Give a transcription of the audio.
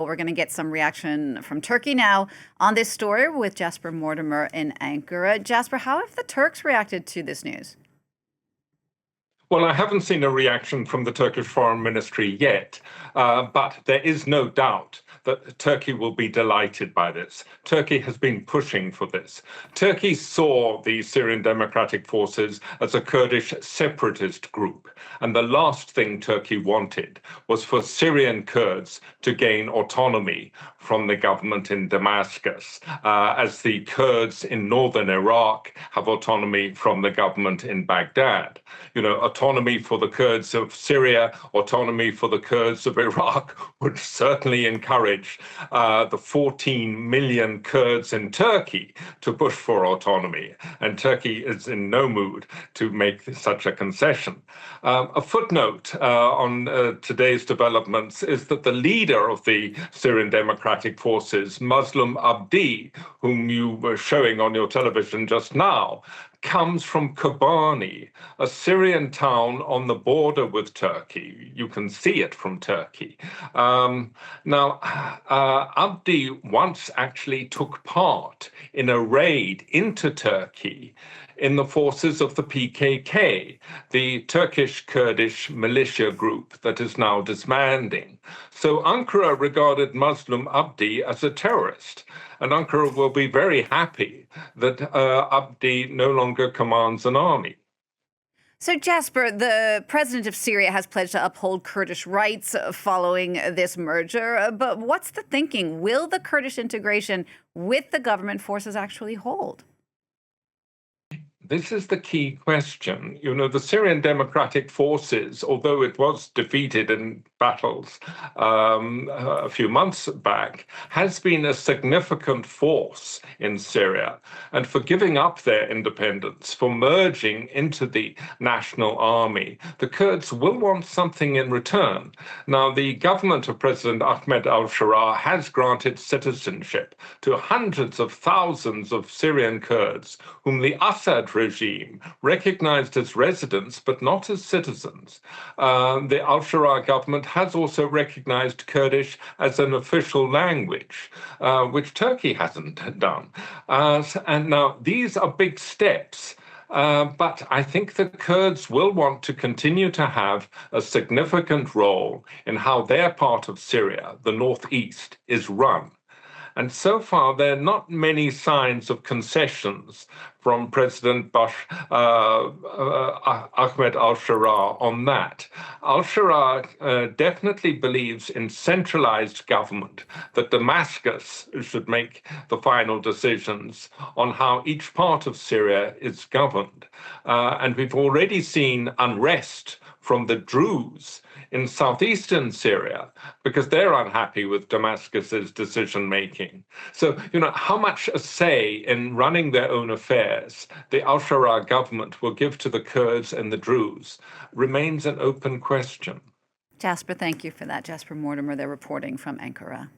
But we're going to get some reaction from Turkey now on this story with Jasper Mortimer in Ankara. Jasper, how have the Turks reacted to this news? Well, I haven't seen a reaction from the Turkish Foreign Ministry yet, but there is no doubt that Turkey will be delighted by this. Turkey has been pushing for this. Turkey saw the Syrian Democratic Forces as a Kurdish separatist group, and the last thing Turkey wanted was for Syrian Kurds to gain autonomy from the government in Damascus, as the Kurds in northern Iraq have autonomy from the government in Baghdad. You know, autonomy for the Kurds of Syria, autonomy for the Kurds of Iraq would certainly encourage the 14 million Kurds in Turkey to push for autonomy. And Turkey is in no mood to make such a concession. A footnote on today's developments is that the leader of the Syrian Democratic Forces, Muslim Abdi, whom you were showing on your television just now, comes from Kobani, a Syrian town on the border with Turkey. You can see it from Turkey. Abdi once actually took part in a raid into Turkey in the forces of the PKK, the Turkish Kurdish militia group that is now disbanding. So Ankara regarded Muslim Abdi as a terrorist, and Ankara will be very happy that Abdi no longer commands an army. So, Jasper, the president of Syria has pledged to uphold Kurdish rights following this merger. But what's the thinking? Will the Kurdish integration with the government forces actually hold? This is the key question. You know, the Syrian Democratic Forces, although it was defeated in battles a few months back, has been a significant force in Syria. And for giving up their independence, for merging into the national army, the Kurds will want something in return. Now, the government of President Ahmed al-Sharaa has granted citizenship to hundreds of thousands of Syrian Kurds, whom the Assad regime recognized as residents but not as citizens. The al-Sharaa government has also recognized Kurdish as an official language, which Turkey hasn't done. And now these are big steps. But I think the Kurds will want to continue to have a significant role in how their part of Syria, the northeast, is run. And so far, there are not many signs of concessions from President Ahmed al-Sharaa on that. Al-Sharaa definitely believes in centralized government, that Damascus should make the final decisions on how each part of Syria is governed. And we've already seen unrest from the Druze in southeastern Syria because they're unhappy with Damascus's decision-making. So, you know, how much a say in running their own affairs the al-Sharaa government will give to the Kurds and the Druze remains an open question. Jasper, thank you for that. Jasper Mortimer, they're reporting from Ankara.